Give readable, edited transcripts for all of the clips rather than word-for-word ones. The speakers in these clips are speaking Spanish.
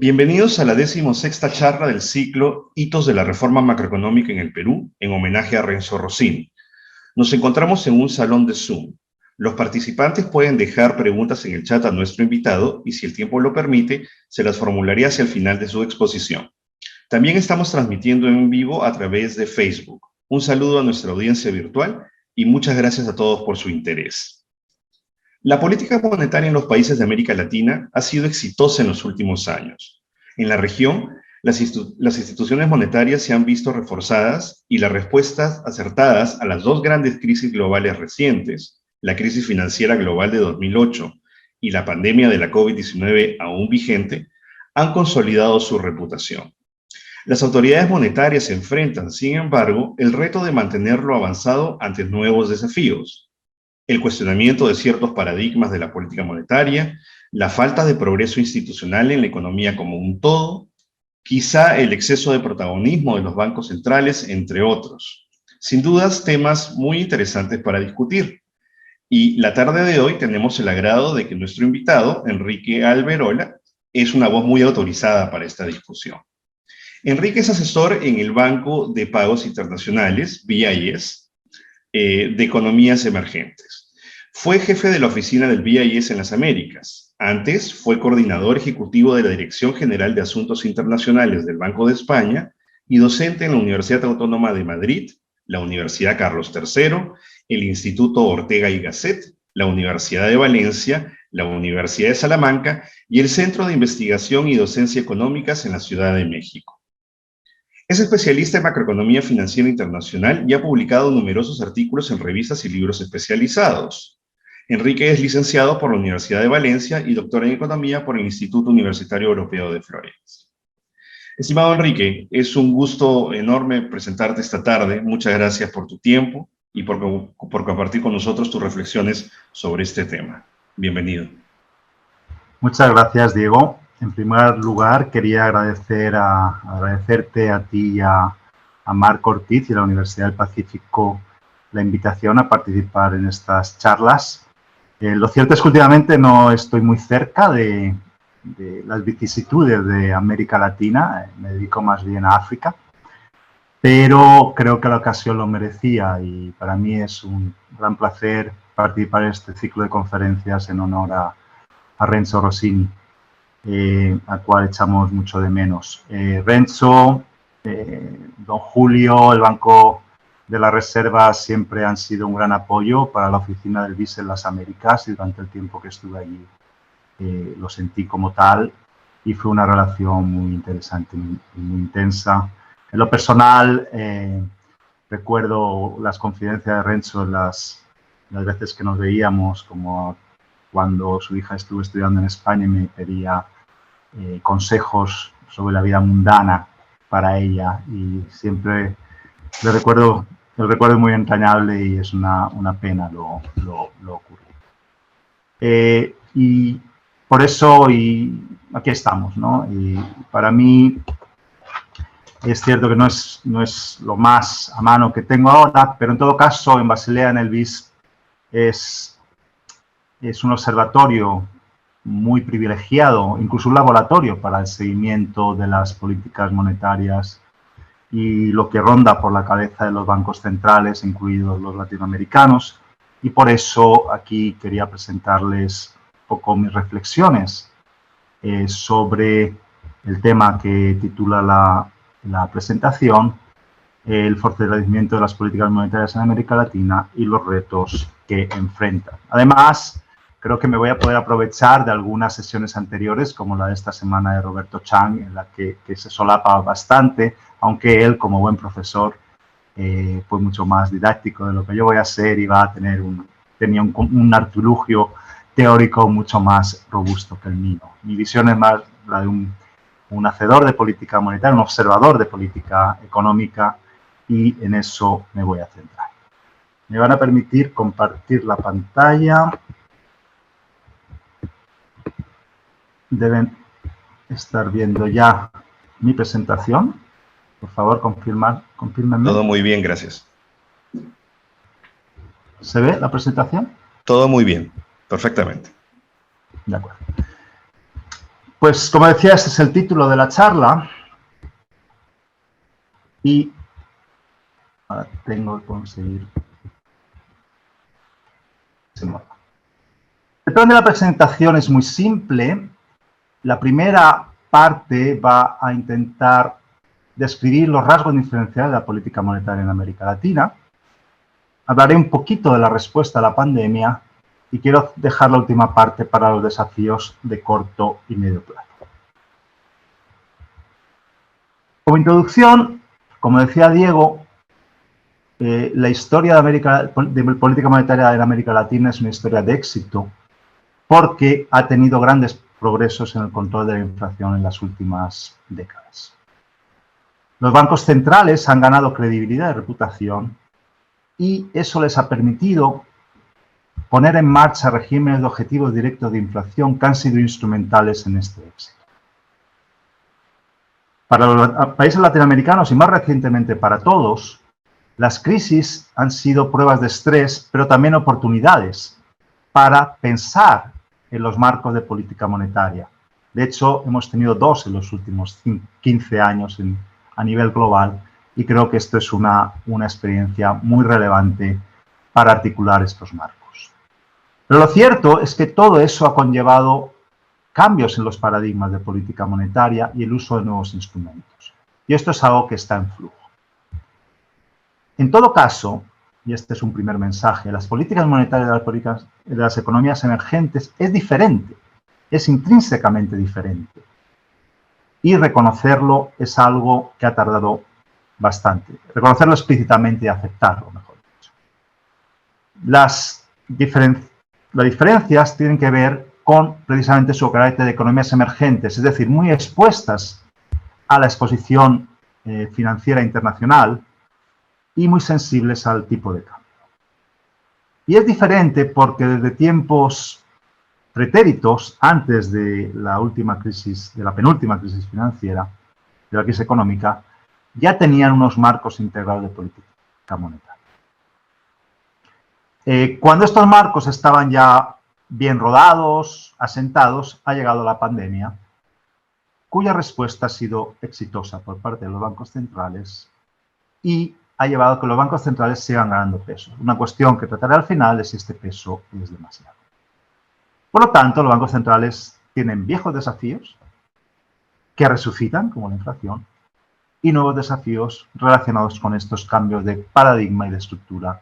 Bienvenidos a la 16ª charla del ciclo Hitos de la Reforma Macroeconómica en el Perú, en homenaje a Renzo Rossini. Nos encontramos en un salón de Zoom. Los participantes pueden dejar preguntas en el chat a nuestro invitado y, si el tiempo lo permite, se las formularé hacia el final de su exposición. También estamos transmitiendo en vivo a través de Facebook. Un saludo a nuestra audiencia virtual y muchas gracias a todos por su interés. La política monetaria en los países de América Latina ha sido exitosa en los últimos años. En la región, las instituciones monetarias se han visto reforzadas y las respuestas acertadas a las dos grandes crisis globales recientes, la crisis financiera global de 2008 y la pandemia de la COVID-19 aún vigente, han consolidado su reputación. Las autoridades monetarias enfrentan, sin embargo, el reto de mantenerlo avanzado ante nuevos desafíos. El cuestionamiento de ciertos paradigmas de la política monetaria, la falta de progreso institucional en la economía como un todo, quizá el exceso de protagonismo de los bancos centrales, entre otros. Sin dudas, temas muy interesantes para discutir. Y la tarde de hoy tenemos el agrado de que nuestro invitado, Enrique Alberola, es una voz muy autorizada para esta discusión. Enrique es asesor en el Banco de Pagos Internacionales, BIS, de Economías Emergentes. Fue jefe de la oficina del BIS en las Américas. Antes fue coordinador ejecutivo de la Dirección General de Asuntos Internacionales del Banco de España y docente en la Universidad Autónoma de Madrid, la Universidad Carlos III, el Instituto Ortega y Gasset, la Universidad de Valencia, la Universidad de Salamanca y el Centro de Investigación y Docencia Económicas en la Ciudad de México. Es especialista en macroeconomía financiera internacional y ha publicado numerosos artículos en revistas y libros especializados. Enrique es licenciado por la Universidad de Valencia y doctor en economía por el Instituto Universitario Europeo de Florencia. Estimado Enrique, es un gusto enorme presentarte esta tarde. Muchas gracias por tu tiempo y por compartir con nosotros tus reflexiones sobre este tema. Bienvenido. Muchas gracias, Diego. En primer lugar, quería agradecerte a ti y a Marc Ortiz y a la Universidad del Pacífico la invitación a participar en estas charlas. Lo cierto es que últimamente no estoy muy cerca de las vicisitudes de América Latina, me dedico más bien a África, pero creo que la ocasión lo merecía y para mí es un gran placer participar en este ciclo de conferencias en honor a Renzo Rossini, al cual echamos mucho de menos. Renzo, don Julio, el Banco de la Reserva siempre han sido un gran apoyo para la oficina del BIS en las Américas y durante el tiempo que estuve allí lo sentí como tal y fue una relación muy interesante y muy intensa. En lo personal, recuerdo las confidencias de Renzo las veces que nos veíamos, como cuando su hija estuvo estudiando en España y me pedía consejos sobre la vida mundana para ella y siempre el recuerdo es muy entrañable y es una pena lo ocurrido. Y por eso aquí estamos, ¿no? Y para mí es cierto que no es lo más a mano que tengo ahora, pero en todo caso en Basilea, en el BIS, es un observatorio muy privilegiado, incluso un laboratorio para el seguimiento de las políticas monetarias y lo que ronda por la cabeza de los bancos centrales, incluidos los latinoamericanos. Y por eso aquí quería presentarles un poco mis reflexiones sobre el tema que titula la presentación, el fortalecimiento de las políticas monetarias en América Latina y los retos que enfrentan. Además, creo que me voy a poder aprovechar de algunas sesiones anteriores, como la de esta semana de Roberto Chang, en la que se solapa bastante, aunque él, como buen profesor, fue mucho más didáctico de lo que yo voy a ser y tenía un artilugio teórico mucho más robusto que el mío. Mi visión es más la de un hacedor de política monetaria, un observador de política económica, y en eso me voy a centrar. Me van a permitir compartir la pantalla. Deben estar viendo ya mi presentación. Por favor, confírmenme. Todo muy bien, gracias. ¿Se ve la presentación? Todo muy bien, perfectamente. De acuerdo. Pues, como decía, este es el título de la charla. Y ahora tengo que conseguir... El plan de la presentación es muy simple. La primera parte va a intentar describir los rasgos diferenciales de la política monetaria en América Latina. Hablaré un poquito de la respuesta a la pandemia y quiero dejar la última parte para los desafíos de corto y medio plazo. Como introducción, como decía Diego, la historia de política monetaria en América Latina es una historia de éxito porque ha tenido grandes progresos en el control de la inflación en las últimas décadas. Los bancos centrales han ganado credibilidad y reputación y eso les ha permitido poner en marcha regímenes de objetivos directos de inflación que han sido instrumentales en este éxito. Para los países latinoamericanos y más recientemente para todos, las crisis han sido pruebas de estrés, pero también oportunidades para pensar en los marcos de política monetaria. De hecho, hemos tenido dos en los últimos 15 años a nivel global y creo que esto es una experiencia muy relevante para articular estos marcos. Pero lo cierto es que todo eso ha conllevado cambios en los paradigmas de política monetaria y el uso de nuevos instrumentos. Y esto es algo que está en flujo. En todo caso, y este es un primer mensaje, las políticas monetarias de las economías emergentes es diferente, es intrínsecamente diferente. Y reconocerlo es algo que ha tardado bastante. Reconocerlo explícitamente y aceptarlo, mejor dicho. Las diferencias tienen que ver con precisamente su carácter de economías emergentes, es decir, muy expuestas a la exposición financiera internacional y muy sensibles al tipo de cambio. Y es diferente porque desde tiempos pretéritos, antes de la última crisis, de la penúltima crisis financiera, de la crisis económica, ya tenían unos marcos integrados de política monetaria. Cuando estos marcos estaban ya bien rodados, asentados, ha llegado la pandemia, cuya respuesta ha sido exitosa por parte de los bancos centrales y ha llevado a que los bancos centrales sigan ganando peso. Una cuestión que trataré al final es si este peso es demasiado. Por lo tanto, los bancos centrales tienen viejos desafíos que resucitan, como la inflación, y nuevos desafíos relacionados con estos cambios de paradigma y de estructura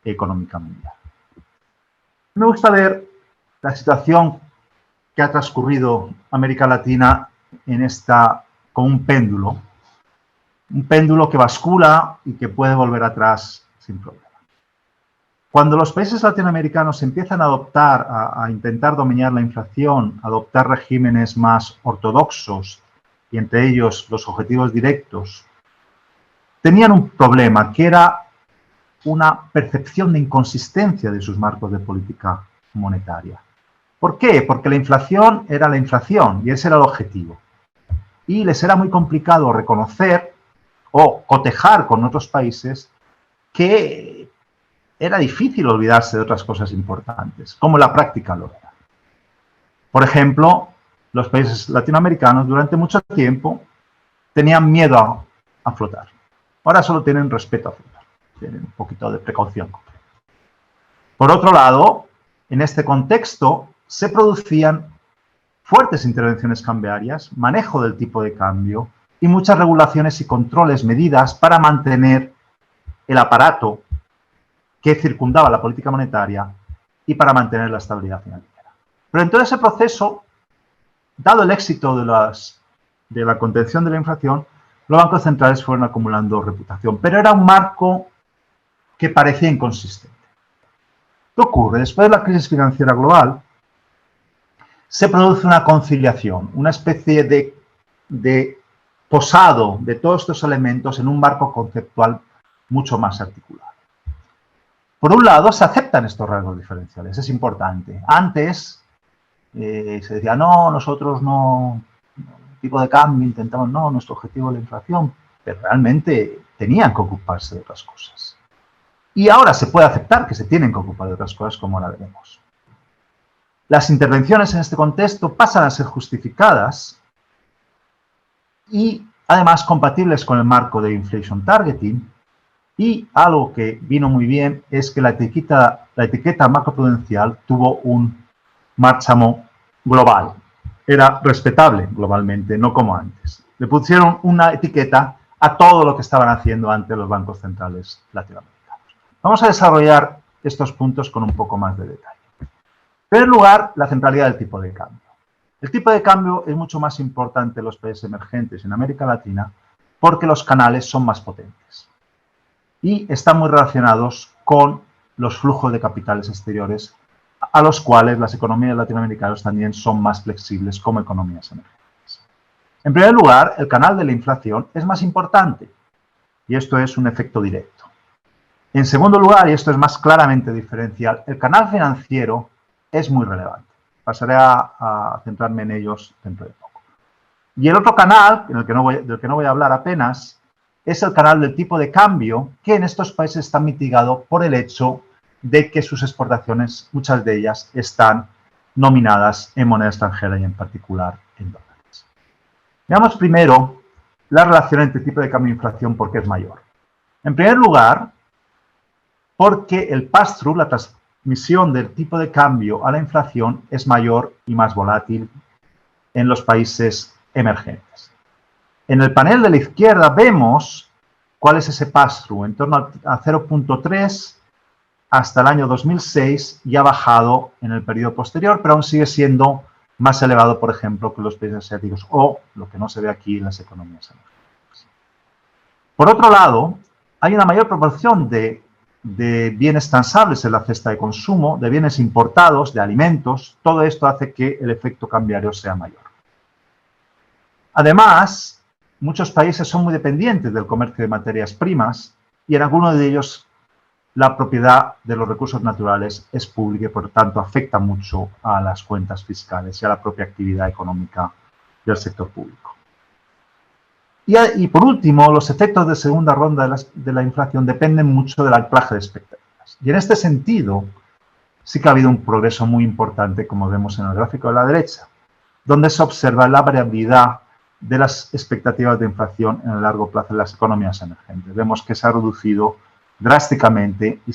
económica mundial. Me gusta ver la situación que ha transcurrido América Latina como un péndulo que bascula y que puede volver atrás sin problema. Cuando los países latinoamericanos empiezan a intentar dominar la inflación, adoptar regímenes más ortodoxos y entre ellos los objetivos directos, tenían un problema que era una percepción de inconsistencia de sus marcos de política monetaria. ¿Por qué? Porque la inflación era la inflación y ese era el objetivo. Y les era muy complicado reconocer o cotejar con otros países que era difícil olvidarse de otras cosas importantes, como la práctica lo era. Por ejemplo, los países latinoamericanos durante mucho tiempo tenían miedo a flotar. Ahora solo tienen respeto a flotar, tienen un poquito de precaución. Por otro lado, en este contexto se producían fuertes intervenciones cambiarias, manejo del tipo de cambio y muchas regulaciones y controles medidas para mantener el aparato que circundaba la política monetaria y para mantener la estabilidad financiera. Pero en todo ese proceso, dado el éxito de la contención de la inflación, los bancos centrales fueron acumulando reputación, pero era un marco que parecía inconsistente. ¿Qué ocurre? Después de la crisis financiera global, se produce una conciliación, una especie de posado de todos estos elementos en un marco conceptual mucho más articulado. Por un lado, se aceptan estos rasgos diferenciales, es importante. Antes se decía, no, nosotros no, tipo de cambio, intentamos, no, nuestro objetivo es la inflación, pero realmente tenían que ocuparse de otras cosas. Y ahora se puede aceptar que se tienen que ocupar de otras cosas, como la veremos. Las intervenciones en este contexto pasan a ser justificadas y además compatibles con el marco de inflation targeting, y algo que vino muy bien es que la etiqueta macroprudencial tuvo un marchamo global. Era respetable globalmente, no como antes. Le pusieron una etiqueta a todo lo que estaban haciendo antes los bancos centrales latinoamericanos. Vamos a desarrollar estos puntos con un poco más de detalle. En primer lugar, la centralidad del tipo de cambio. El tipo de cambio es mucho más importante en los países emergentes en América Latina porque los canales son más potentes y están muy relacionados con los flujos de capitales exteriores, a los cuales las economías latinoamericanas también son más flexibles como economías emergentes. En primer lugar, el canal de la inflación es más importante y esto es un efecto directo. En segundo lugar, y esto es más claramente diferencial, el canal financiero es muy relevante. Pasaré a centrarme en ellos dentro de poco. Y el otro canal, del que no voy a hablar apenas, es el canal del tipo de cambio, que en estos países está mitigado por el hecho de que sus exportaciones, muchas de ellas, están nominadas en moneda extranjera y en particular en dólares. Veamos primero la relación entre tipo de cambio e inflación, ¿por qué es mayor? En primer lugar, porque el pass-through, la transmisión del tipo de cambio a la inflación, es mayor y más volátil en los países emergentes. En el panel de la izquierda vemos cuál es ese pass-through, en torno a 0.3 hasta el año 2006 y ha bajado en el periodo posterior, pero aún sigue siendo más elevado, por ejemplo, que los países asiáticos o, lo que no se ve aquí, en las economías emergentes. Por otro lado, hay una mayor proporción de bienes transables en la cesta de consumo, de bienes importados, de alimentos. Todo esto hace que el efecto cambiario sea mayor. Además, muchos países son muy dependientes del comercio de materias primas y en algunos de ellos la propiedad de los recursos naturales es pública y, por lo tanto, afecta mucho a las cuentas fiscales y a la propia actividad económica del sector público. Y por último, los efectos de segunda ronda de la inflación dependen mucho del anclaje de expectativas. Y en este sentido, sí que ha habido un progreso muy importante, como vemos en el gráfico de la derecha, donde se observa la variabilidad de las expectativas de inflación en el largo plazo en las economías emergentes. Vemos que se ha reducido drásticamente y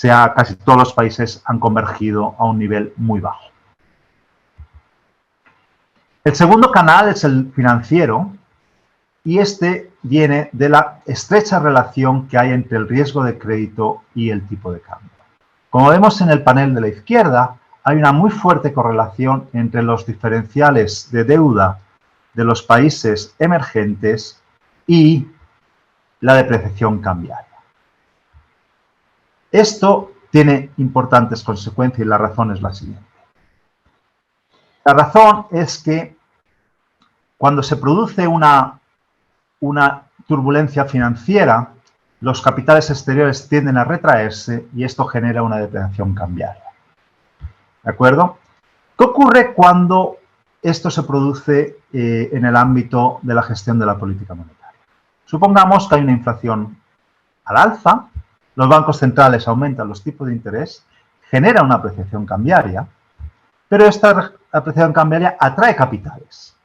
casi todos los países han convergido a un nivel muy bajo. El segundo canal es el financiero y este viene de la estrecha relación que hay entre el riesgo de crédito y el tipo de cambio. Como vemos en el panel de la izquierda, hay una muy fuerte correlación entre los diferenciales de deuda de los países emergentes y la depreciación cambiaria. Esto tiene importantes consecuencias y la razón es la siguiente. La razón es que cuando se produce una turbulencia financiera, los capitales exteriores tienden a retraerse y esto genera una depreciación cambiaria. ¿De acuerdo? ¿Qué ocurre cuando esto se produce en el ámbito de la gestión de la política monetaria? Supongamos que hay una inflación al alza, los bancos centrales aumentan los tipos de interés, genera una apreciación cambiaria, pero esta apreciación cambiaria atrae capitales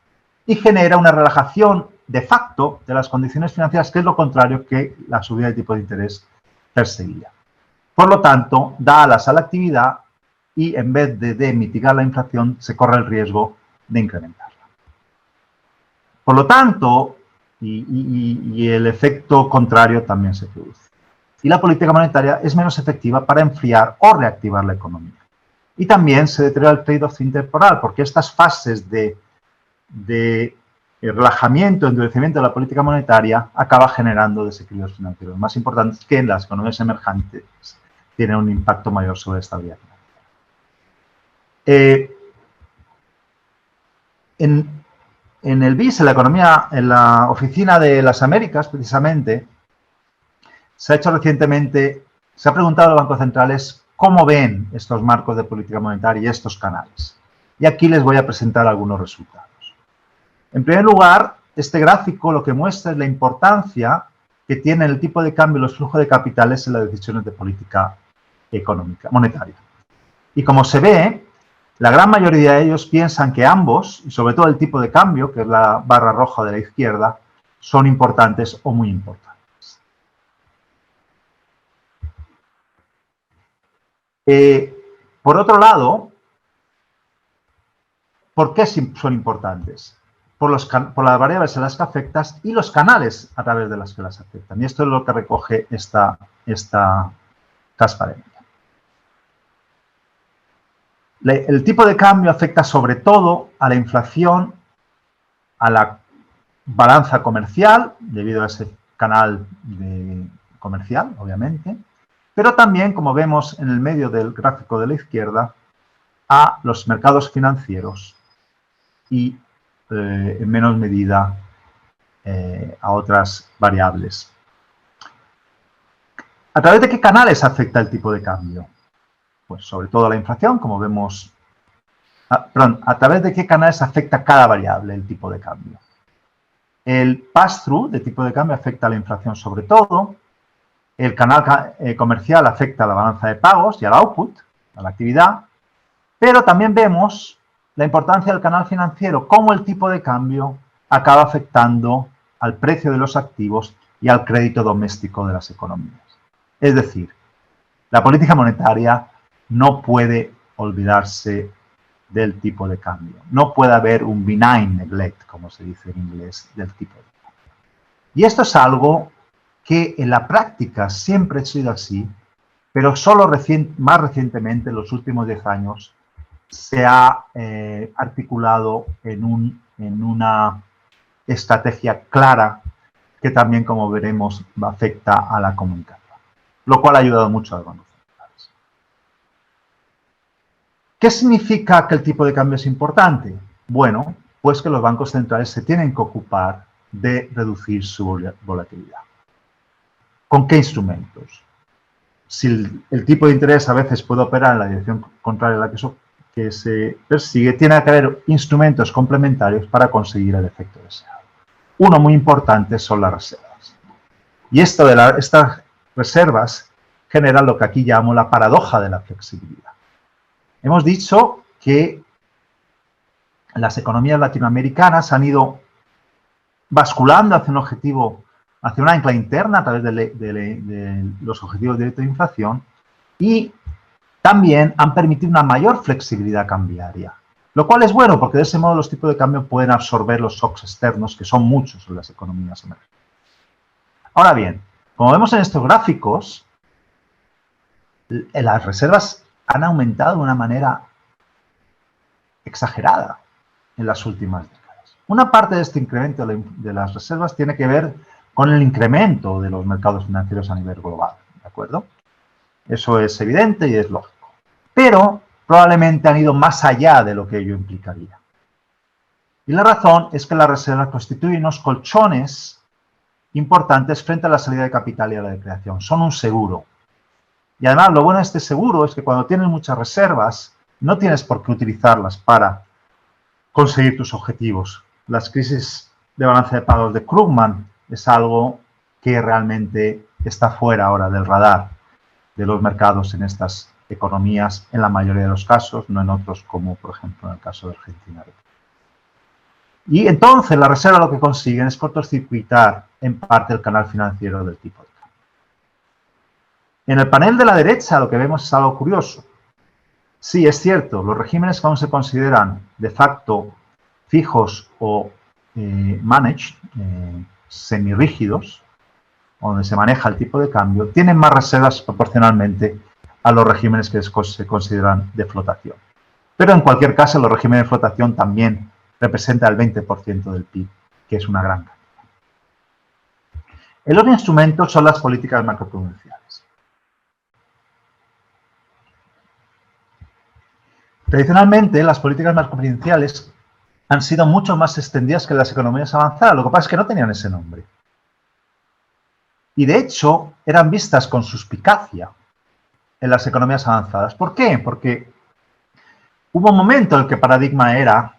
y genera una relajación de facto de las condiciones financieras, que es lo contrario que la subida de tipo de interés perseguía. Por lo tanto, da alas a la actividad y en vez de mitigar la inflación, se corre el riesgo de incrementarla. Por lo tanto, y el efecto contrario también se produce. Y la política monetaria es menos efectiva para enfriar o reactivar la economía. Y también se deteriora el trade-off intertemporal, porque estas fases de relajamiento, endurecimiento de la política monetaria acaba generando desequilibrios financieros más importantes que en las economías emergentes tienen un impacto mayor sobre la estabilidad financiera. En el BIS, en la Oficina de las Américas, precisamente, se ha hecho recientemente, se ha preguntado a los bancos centrales cómo ven estos marcos de política monetaria y estos canales. Y aquí les voy a presentar algunos resultados. En primer lugar, este gráfico lo que muestra es la importancia que tiene el tipo de cambio y los flujos de capitales en las decisiones de política económica, monetaria. Y como se ve, la gran mayoría de ellos piensan que ambos, y sobre todo el tipo de cambio, que es la barra roja de la izquierda, son importantes o muy importantes. Por otro lado, ¿por qué son importantes? Por las variables a las que afectas y los canales a través de las que las afectan. Y esto es lo que recoge esta transparencia. El tipo de cambio afecta sobre todo a la inflación, a la balanza comercial, debido a ese canal comercial, obviamente, pero también, como vemos en el medio del gráfico de la izquierda, a los mercados financieros y, en menor medida, a otras variables. ¿A través de qué canales afecta el tipo de cambio? Pues sobre todo a la inflación, como vemos. ¿A través de qué canales afecta cada variable el tipo de cambio? El pass-through de tipo de cambio afecta a la inflación sobre todo. El canal comercial afecta a la balanza de pagos y al output, a la actividad. Pero también vemos la importancia del canal financiero, cómo el tipo de cambio acaba afectando al precio de los activos y al crédito doméstico de las economías. Es decir, la política monetaria no puede olvidarse del tipo de cambio. No puede haber un benign neglect, como se dice en inglés, del tipo de cambio. Y esto es algo que en la práctica siempre ha sido así, pero solo más recientemente, en los últimos 10 años, se ha articulado en una estrategia clara que también, como veremos, afecta a la comunicación, lo cual ha ayudado mucho a los bancos centrales. ¿Qué significa que el tipo de cambio es importante? Bueno, pues que los bancos centrales se tienen que ocupar de reducir su volatilidad. ¿Con qué instrumentos? Si el tipo de interés a veces puede operar en la dirección contraria a la que se persigue, tiene que haber instrumentos complementarios para conseguir el efecto deseado. Uno muy importante son las reservas. Y estas reservas generan lo que aquí llamo la paradoja de la flexibilidad. Hemos dicho que las economías latinoamericanas han ido basculando hacia un objetivo, hacia una ancla interna a través de los objetivos directos de inflación, y también han permitido una mayor flexibilidad cambiaria, lo cual es bueno porque de ese modo los tipos de cambio pueden absorber los shocks externos, que son muchos en las economías emergentes. Ahora bien, como vemos en estos gráficos, las reservas han aumentado de una manera exagerada en las últimas décadas. Una parte de este incremento de las reservas tiene que ver con el incremento de los mercados financieros a nivel global, ¿de acuerdo? Eso es evidente y es lógico. Pero probablemente han ido más allá de lo que ello implicaría. Y la razón es que las reservas constituyen unos colchones importantes frente a la salida de capital y a la decreación. Son un seguro. Y además lo bueno de este seguro es que cuando tienes muchas reservas, no tienes por qué utilizarlas para conseguir tus objetivos. Las crisis de balance de pagos de Krugman es algo que realmente está fuera ahora del radar de los mercados en estas economías, en la mayoría de los casos, no en otros como, por ejemplo, en el caso de Argentina. Y entonces la reserva lo que consiguen es cortocircuitar en parte el canal financiero del tipo de cambio. En el panel de la derecha lo que vemos es algo curioso. Sí, es cierto, los regímenes que aún se consideran de facto fijos o managed, semirrígidos, donde se maneja el tipo de cambio, tienen más reservas proporcionalmente a los regímenes que se consideran de flotación. Pero en cualquier caso, los regímenes de flotación también representan el 20% del PIB, que es una gran cantidad. El otro instrumento son las políticas macroprudenciales. Tradicionalmente, las políticas macroprudenciales han sido mucho más extendidas que las economías avanzadas. Lo que pasa es que no tenían ese nombre. Y de hecho, eran vistas con suspicacia en las economías avanzadas. ¿Por qué? Porque hubo un momento en el que el paradigma era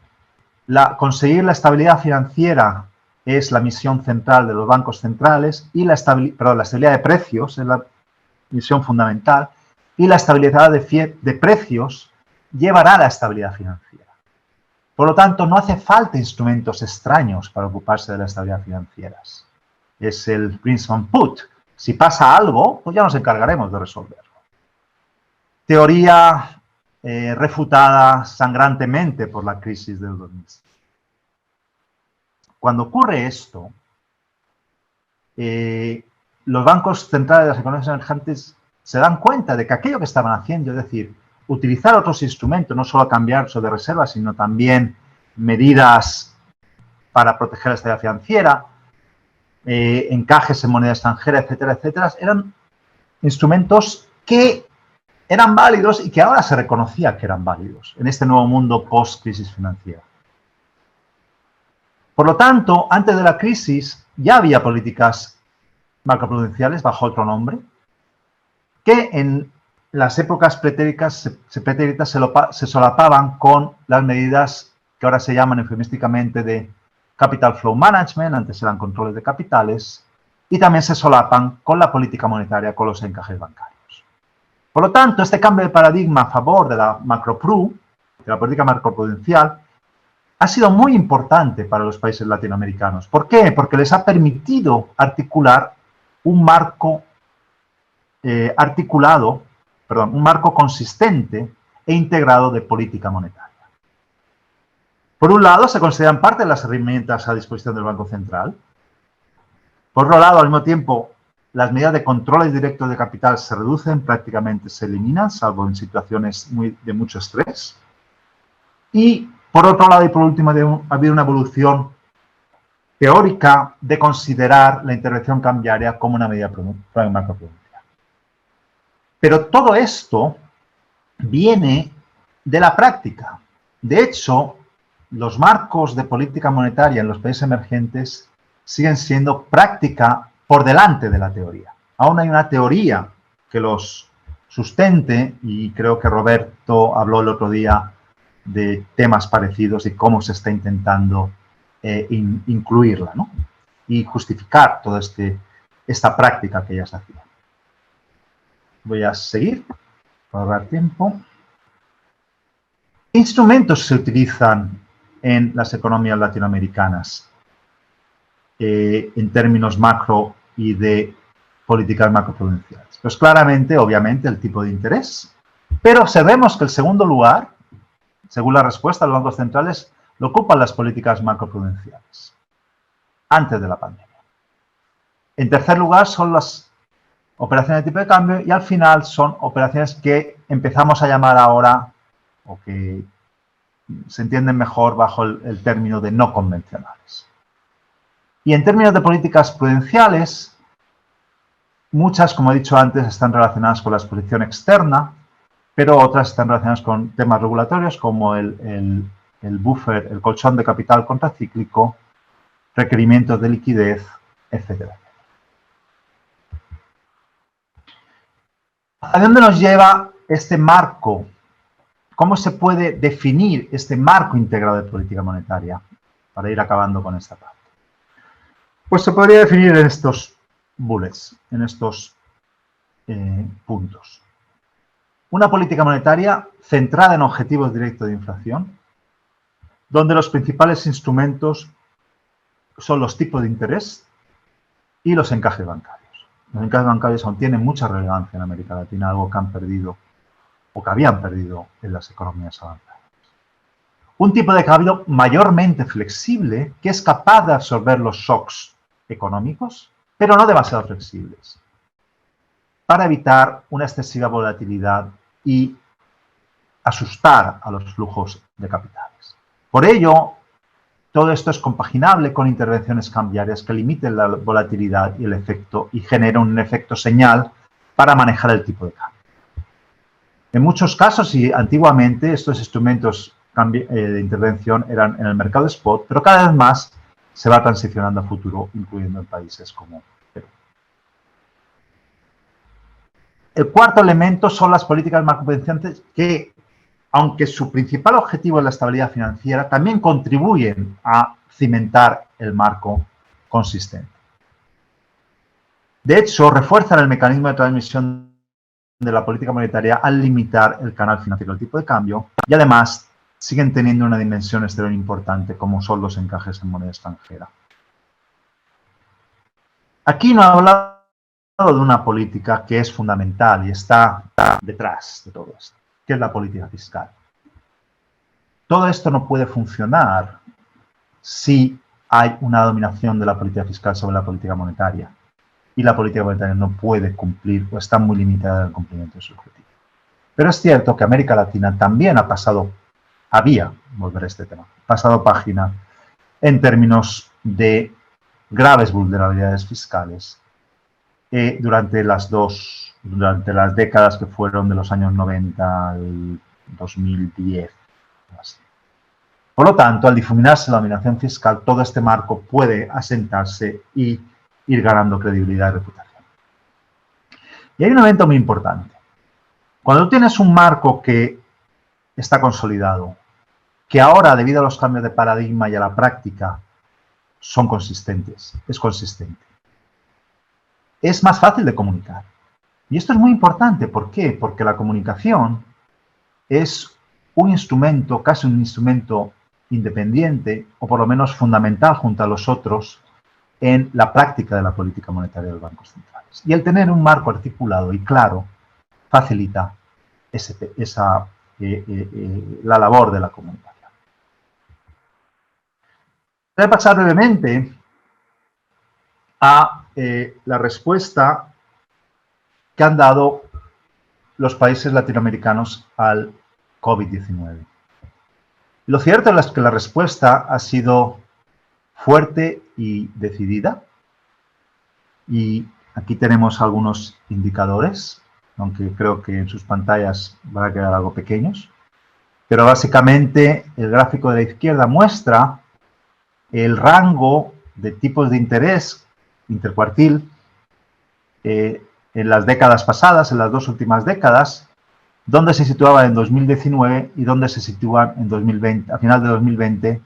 conseguir la estabilidad financiera es la misión central de los bancos centrales y la estabilidad de precios es la misión fundamental, y la estabilidad de precios llevará a la estabilidad financiera. Por lo tanto, no hace falta instrumentos extraños para ocuparse de la estabilidad financiera. Es el rinse and put. Si pasa algo, pues ya nos encargaremos de resolverlo. Teoría refutada sangrantemente por la crisis del 2007. Cuando ocurre esto, los bancos centrales de las economías emergentes se dan cuenta de que aquello que estaban haciendo, es decir, utilizar otros instrumentos, no solo cambiar de reservas, sino también medidas para proteger la estabilidad financiera, encajes en moneda extranjera, etcétera, etcétera, eran instrumentos que eran válidos y que ahora se reconocía que eran válidos en este nuevo mundo post-crisis financiera. Por lo tanto, antes de la crisis ya había políticas macroprudenciales bajo otro nombre que en las épocas pretéritas se solapaban con las medidas que ahora se llaman eufemísticamente de Capital Flow Management, antes eran controles de capitales, y también se solapan con la política monetaria, con los encajes bancarios. Por lo tanto, este cambio de paradigma a favor de la macropru, de la política macroprudencial, ha sido muy importante para los países latinoamericanos. ¿Por qué? Porque les ha permitido articular un marco un marco consistente e integrado de política monetaria. Por un lado, se consideran parte de las herramientas a disposición del Banco Central. Por otro lado, al mismo tiempo, las medidas de controles directos de capital se reducen, prácticamente se eliminan, salvo en situaciones de mucho estrés. Y, por otro lado, y por último, ha habido una evolución teórica de considerar la intervención cambiaria como una medida macroprudencial. Pero todo esto viene de la práctica. De hecho, los marcos de política monetaria en los países emergentes siguen siendo práctica por delante de la teoría. Aún hay una teoría que los sustente y creo que Roberto habló el otro día de temas parecidos y cómo se está intentando incluirla, ¿no? Y justificar toda esta práctica que ya se hacía. Voy a seguir para ahorrar tiempo. ¿Qué instrumentos se utilizan en las economías latinoamericanas en términos macro y de políticas macroprudenciales? Pues claramente, obviamente, el tipo de interés, pero observemos que el segundo lugar, según la respuesta de los bancos centrales, lo ocupan las políticas macroprudenciales, antes de la pandemia. En tercer lugar son las operaciones de tipo de cambio y al final son operaciones que empezamos a llamar ahora o que se entienden mejor bajo el término de no convencionales. Y en términos de políticas prudenciales, muchas, como he dicho antes, están relacionadas con la exposición externa, pero otras están relacionadas con temas regulatorios como el buffer, el colchón de capital contracíclico, requerimientos de liquidez, etcétera. ¿A dónde nos lleva este marco? ¿Cómo se puede definir este marco integrado de política monetaria? Para ir acabando con esta parte. Pues se podría definir en estos bullets, en estos puntos. Una política monetaria centrada en objetivos directos de inflación, donde los principales instrumentos son los tipos de interés y los encajes bancarios. Los encajes bancarios aún tienen mucha relevancia en América Latina, algo que han perdido o que habían perdido en las economías avanzadas. Un tipo de cambio mayormente flexible que es capaz de absorber los shocks económicos, pero no demasiado flexibles, para evitar una excesiva volatilidad y asustar a los flujos de capitales. Por ello, todo esto es compaginable con intervenciones cambiarias que limiten la volatilidad y el efecto y generan un efecto señal para manejar el tipo de cambio. En muchos casos, y antiguamente, estos instrumentos de intervención eran en el mercado spot, pero cada vez más se va transicionando a futuro, incluyendo en países como Perú. El cuarto elemento son las políticas macroprudenciales que, aunque su principal objetivo es la estabilidad financiera, también contribuyen a cimentar el marco consistente. De hecho, refuerzan el mecanismo de transmisión de la política monetaria al limitar el canal financiero del tipo de cambio y además siguen teniendo una dimensión exterior importante como son los encajes en moneda extranjera. Aquí no he hablado de una política que es fundamental y está detrás de todo esto, que es la política fiscal. Todo esto no puede funcionar si hay una dominación de la política fiscal sobre la política monetaria y la política monetaria no puede cumplir o está muy limitada en el cumplimiento de su objetivo. Pero es cierto que América Latina también volver a este tema, pasado página en términos de graves vulnerabilidades fiscales durante las décadas que fueron de los años 90 al 2010. Por lo tanto, al difuminarse la dominación fiscal, todo este marco puede asentarse y ir ganando credibilidad y reputación. Y hay un evento muy importante. Cuando tú tienes un marco que está consolidado, que ahora, debido a los cambios de paradigma y a la práctica, son consistentes, es consistente, es más fácil de comunicar. Y esto es muy importante. ¿Por qué? Porque la comunicación es un instrumento, casi un instrumento independiente, o por lo menos fundamental junto a los otros, en la práctica de la política monetaria de los bancos centrales. Y el tener un marco articulado y claro facilita la labor de la comunicación. Voy a pasar brevemente a la respuesta que han dado los países latinoamericanos al COVID-19. Lo cierto es que la respuesta ha sido fuerte y decidida. Y aquí tenemos algunos indicadores, aunque creo que en sus pantallas van a quedar algo pequeños. Pero básicamente el gráfico de la izquierda muestra el rango de tipos de interés intercuartil en las décadas pasadas, en las dos últimas décadas, dónde se situaban en 2019 y dónde se sitúan en 2020, a final de 2020,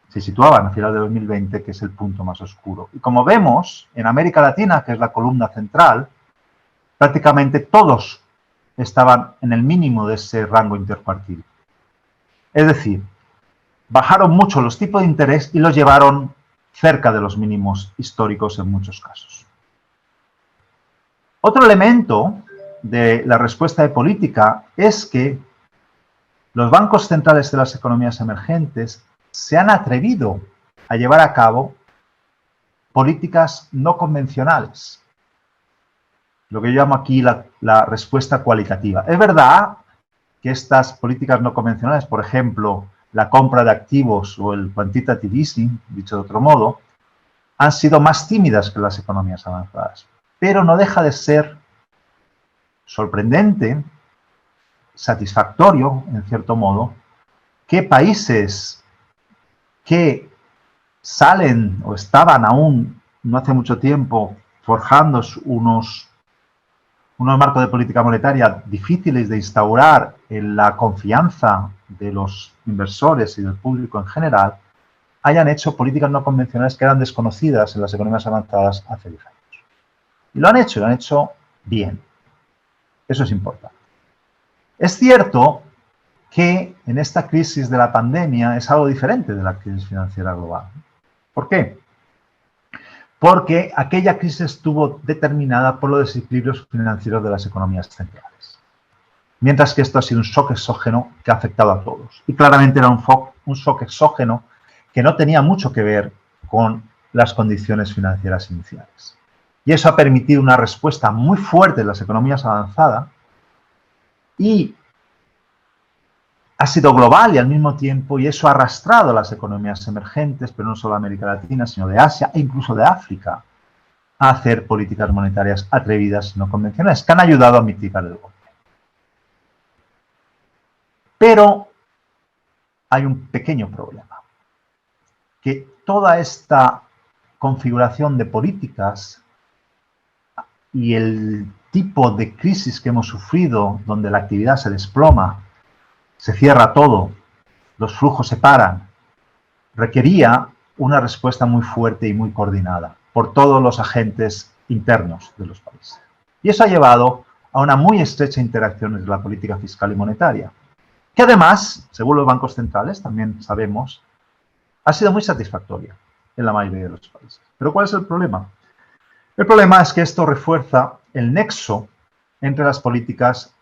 se situaban a final de 2020, que es el punto más oscuro. Y como vemos, en América Latina, que es la columna central, prácticamente todos estaban en el mínimo de ese rango intercuartil. Es decir, bajaron mucho los tipos de interés y los llevaron cerca de los mínimos históricos en muchos casos. Otro elemento de la respuesta de política es que los bancos centrales de las economías emergentes se han atrevido a llevar a cabo políticas no convencionales, lo que yo llamo aquí la respuesta cualitativa. Es verdad que estas políticas no convencionales, por ejemplo, la compra de activos o el quantitative easing, dicho de otro modo, han sido más tímidas que las economías avanzadas, pero no deja de ser sorprendente, satisfactorio, en cierto modo, que países que salen o estaban aún no hace mucho tiempo forjando unos marcos de política monetaria difíciles de instaurar en la confianza de los inversores y del público en general, hayan hecho políticas no convencionales que eran desconocidas en las economías avanzadas hace 10 años. Y lo han hecho bien. Eso es importante. Es cierto que en esta crisis de la pandemia es algo diferente de la crisis financiera global. ¿Por qué? Porque aquella crisis estuvo determinada por los desequilibrios financieros de las economías centrales. Mientras que esto ha sido un shock exógeno que ha afectado a todos. Y claramente era un shock exógeno que no tenía mucho que ver con las condiciones financieras iniciales. Y eso ha permitido una respuesta muy fuerte en las economías avanzadas y ha sido global y al mismo tiempo, y eso ha arrastrado a las economías emergentes, pero no solo de América Latina, sino de Asia e incluso de África, a hacer políticas monetarias atrevidas y no convencionales, que han ayudado a mitigar el golpe. Pero hay un pequeño problema, que toda esta configuración de políticas y el tipo de crisis que hemos sufrido, donde la actividad se desploma, se cierra todo, los flujos se paran, requería una respuesta muy fuerte y muy coordinada por todos los agentes internos de los países. Y eso ha llevado a una muy estrecha interacción entre la política fiscal y monetaria, que además, según los bancos centrales, también sabemos, ha sido muy satisfactoria en la mayoría de los países. ¿Pero cuál es el problema? El problema es que esto refuerza el nexo entre las políticas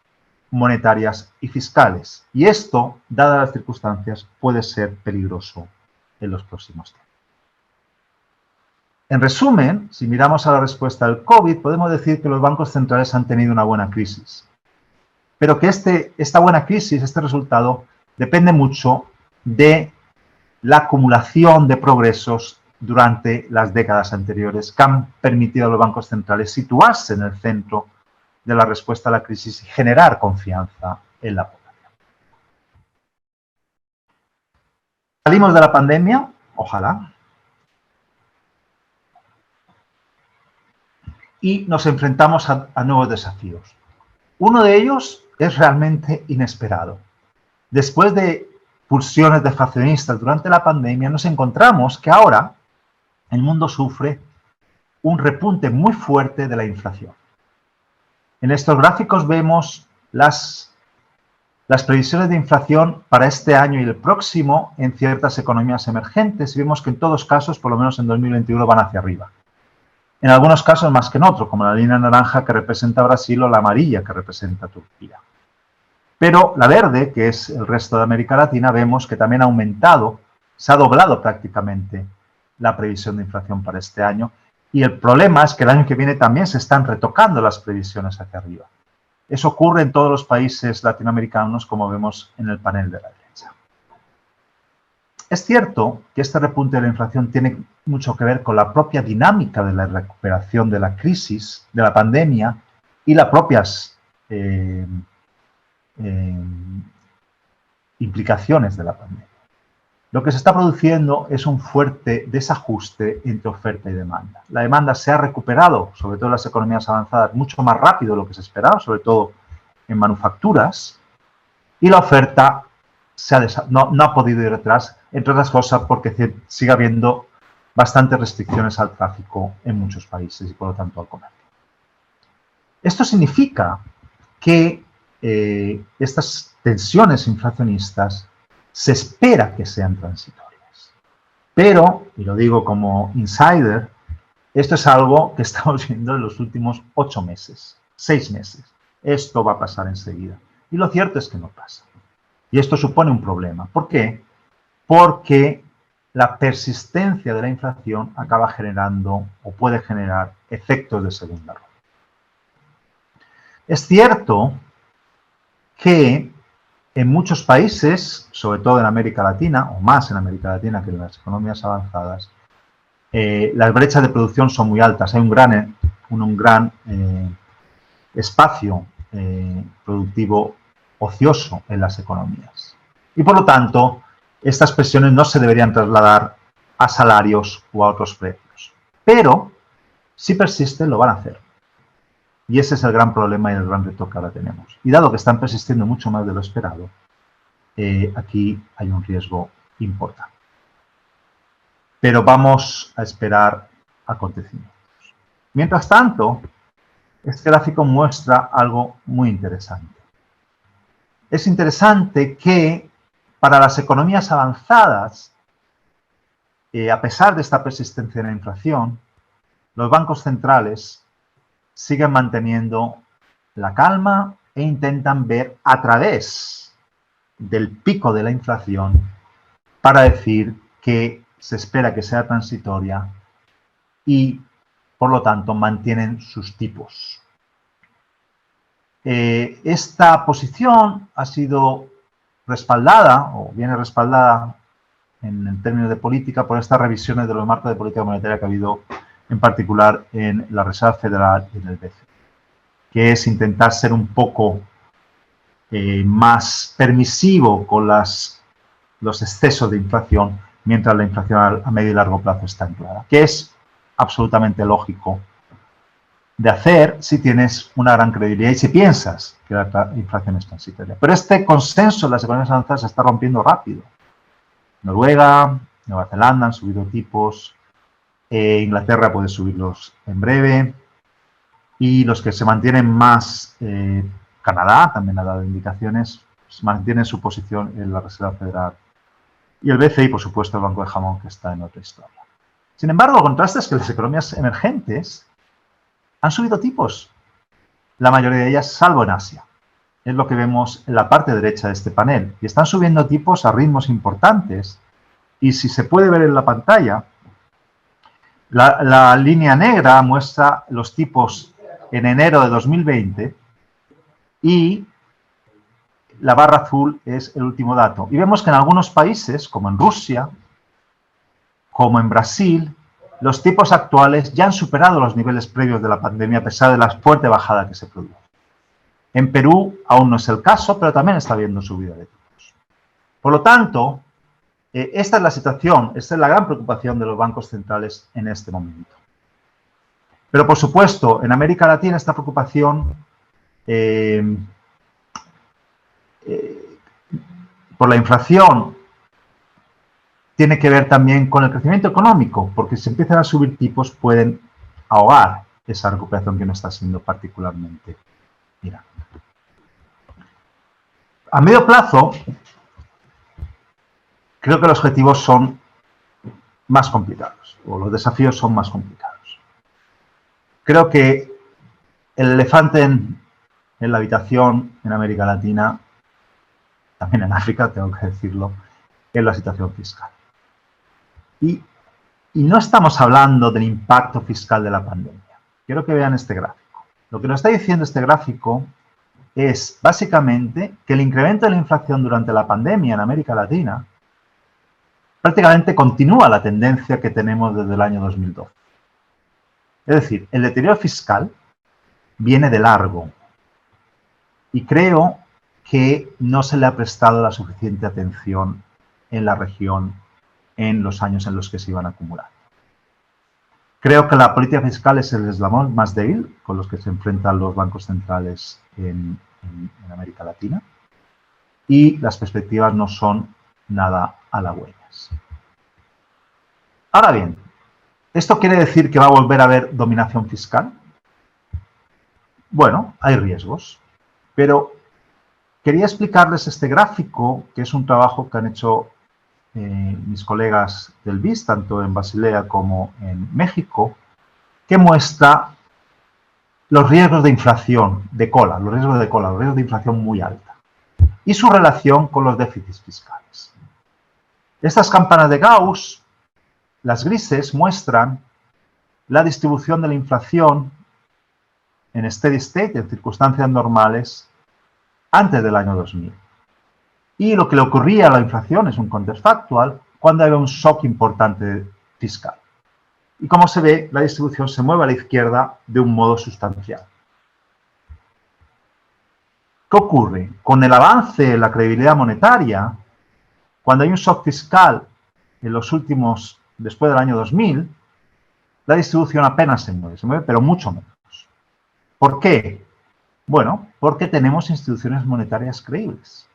monetarias y fiscales. Y esto, dadas las circunstancias, puede ser peligroso en los próximos tiempos. En resumen, si miramos a la respuesta al COVID, podemos decir que los bancos centrales han tenido una buena crisis. Pero que esta buena crisis, este resultado, depende mucho de la acumulación de progresos durante las décadas anteriores que han permitido a los bancos centrales situarse en el centro de la respuesta a la crisis y generar confianza en la población. Salimos de la pandemia, ojalá, y nos enfrentamos a nuevos desafíos. Uno de ellos es realmente inesperado. Después de pulsiones deflacionistas durante la pandemia, nos encontramos que ahora el mundo sufre un repunte muy fuerte de la inflación. En estos gráficos vemos las previsiones de inflación para este año y el próximo en ciertas economías emergentes y vemos que en todos casos, por lo menos en 2021, van hacia arriba. En algunos casos más que en otros, como la línea naranja que representa Brasil o la amarilla que representa Turquía. Pero la verde, que es el resto de América Latina, vemos que también ha aumentado, se ha doblado prácticamente la previsión de inflación para este año. Y el problema es que el año que viene también se están retocando las previsiones hacia arriba. Eso ocurre en todos los países latinoamericanos, como vemos en el panel de la derecha. Es cierto que este repunte de la inflación tiene mucho que ver con la propia dinámica de la recuperación de la crisis, de la pandemia, y las propias implicaciones de la pandemia. Lo que se está produciendo es un fuerte desajuste entre oferta y demanda. La demanda se ha recuperado, sobre todo en las economías avanzadas, mucho más rápido de lo que se esperaba, sobre todo en manufacturas, y la oferta no ha podido ir atrás, entre otras cosas porque sigue habiendo bastantes restricciones al tráfico en muchos países y por lo tanto al comercio. Esto significa que estas tensiones inflacionistas se espera que sean transitorias. Pero, y lo digo como insider, esto es algo que estamos viendo en los últimos 8 meses, 6 meses. Esto va a pasar enseguida. Y lo cierto es que no pasa. Y esto supone un problema. ¿Por qué? Porque la persistencia de la inflación acaba generando o puede generar efectos de segunda ronda. Es cierto que en muchos países, sobre todo en América Latina, o más en América Latina que en las economías avanzadas, las brechas de producción son muy altas. Hay un gran espacio productivo ocioso en las economías. Y por lo tanto, estas presiones no se deberían trasladar a salarios o a otros precios. Pero, si persisten, lo van a hacer. Y ese es el gran problema y el gran reto que ahora tenemos. Y dado que están persistiendo mucho más de lo esperado, aquí hay un riesgo importante. Pero vamos a esperar acontecimientos. Mientras tanto, este gráfico muestra algo muy interesante. Es interesante que para las economías avanzadas, a pesar de esta persistencia de la inflación, los bancos centrales siguen manteniendo la calma e intentan ver a través del pico de la inflación para decir que se espera que sea transitoria y, por lo tanto, mantienen sus tipos. Esta posición ha sido respaldada, o viene respaldada en términos de política, por estas revisiones de los marcos de política monetaria que ha habido en particular en la Reserva Federal y en el BCE, que es intentar ser un poco más permisivo con los excesos de inflación, mientras la inflación a medio y largo plazo está anclada, que es absolutamente lógico de hacer si tienes una gran credibilidad y si piensas que la inflación es transitoria. Pero este consenso en las economías avanzadas se está rompiendo rápido. Noruega, Nueva Zelanda han subido tipos, Inglaterra puede subirlos en breve y los que se mantienen más, Canadá también ha dado indicaciones, mantienen su posición en la Reserva Federal. Y el BCI, por supuesto, el Banco de Jamón, que está en otra historia. Sin embargo, el contraste es que las economías emergentes han subido tipos, la mayoría de ellas, salvo en Asia. Es lo que vemos en la parte derecha de este panel. Y están subiendo tipos a ritmos importantes. Y si se puede ver en la pantalla, la línea negra muestra los tipos en enero de 2020 y la barra azul es el último dato. Y vemos que en algunos países, como en Rusia, como en Brasil, los tipos actuales ya han superado los niveles previos de la pandemia a pesar de la fuerte bajada que se produjo. En Perú aún no es el caso, pero también está habiendo subida de tipos. Por lo tanto, esta es la situación, esta es la gran preocupación de los bancos centrales en este momento. Pero, por supuesto, en América Latina esta preocupación por la inflación tiene que ver también con el crecimiento económico, porque si empiezan a subir tipos pueden ahogar esa recuperación que no está siendo particularmente mirada. A medio plazo, creo que los objetivos son más complicados, o los desafíos son más complicados. Creo que el elefante en la habitación en América Latina, también en África, tengo que decirlo, es la situación fiscal. Y no estamos hablando del impacto fiscal de la pandemia. Quiero que vean este gráfico. Lo que nos está diciendo este gráfico es básicamente que el incremento de la inflación durante la pandemia en América Latina prácticamente continúa la tendencia que tenemos desde el año 2012. Es decir, el deterioro fiscal viene de largo y creo que no se le ha prestado la suficiente atención en la región en los años en los que se iban acumulando. Creo que la política fiscal es el eslabón más débil con los que se enfrentan los bancos centrales en América Latina y las perspectivas no son nada halagüeñas. Ahora bien, ¿esto quiere decir que va a volver a haber dominación fiscal? Bueno, hay riesgos, pero quería explicarles este gráfico, que es un trabajo que han hecho mis colegas del BIS, tanto en Basilea como en México, que muestra los riesgos de inflación, los riesgos de inflación muy alta, y su relación con los déficits fiscales. Estas campanas de Gauss, las grises, muestran la distribución de la inflación en steady state, en circunstancias normales, antes del año 2000. Y lo que le ocurría a la inflación es un contrafactual cuando había un shock importante fiscal. Y como se ve, la distribución se mueve a la izquierda de un modo sustancial. ¿Qué ocurre? Con el avance de la credibilidad monetaria, cuando hay un shock fiscal en los últimos, después del año 2000, la distribución apenas se mueve, pero mucho menos. ¿Por qué? Bueno, porque tenemos instituciones monetarias creíbles.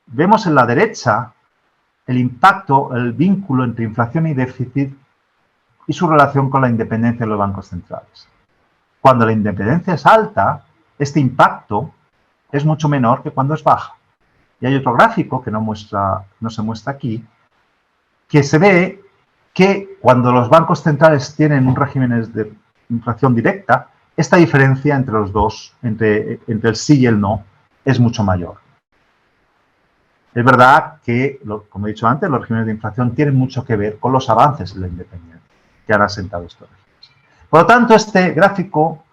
Vemos en la derecha el impacto, el vínculo entre inflación y déficit y su relación con la independencia de los bancos centrales. Cuando la independencia es alta, este impacto es mucho menor que cuando es baja. Y hay otro gráfico que no se muestra aquí, que se ve que cuando los bancos centrales tienen un régimen de inflación directa, esta diferencia entre los dos, entre el sí y el no, es mucho mayor. Es verdad que, como he dicho antes, los regímenes de inflación tienen mucho que ver con los avances en la independencia que han asentado estos regímenes. Por lo tanto, este gráfico,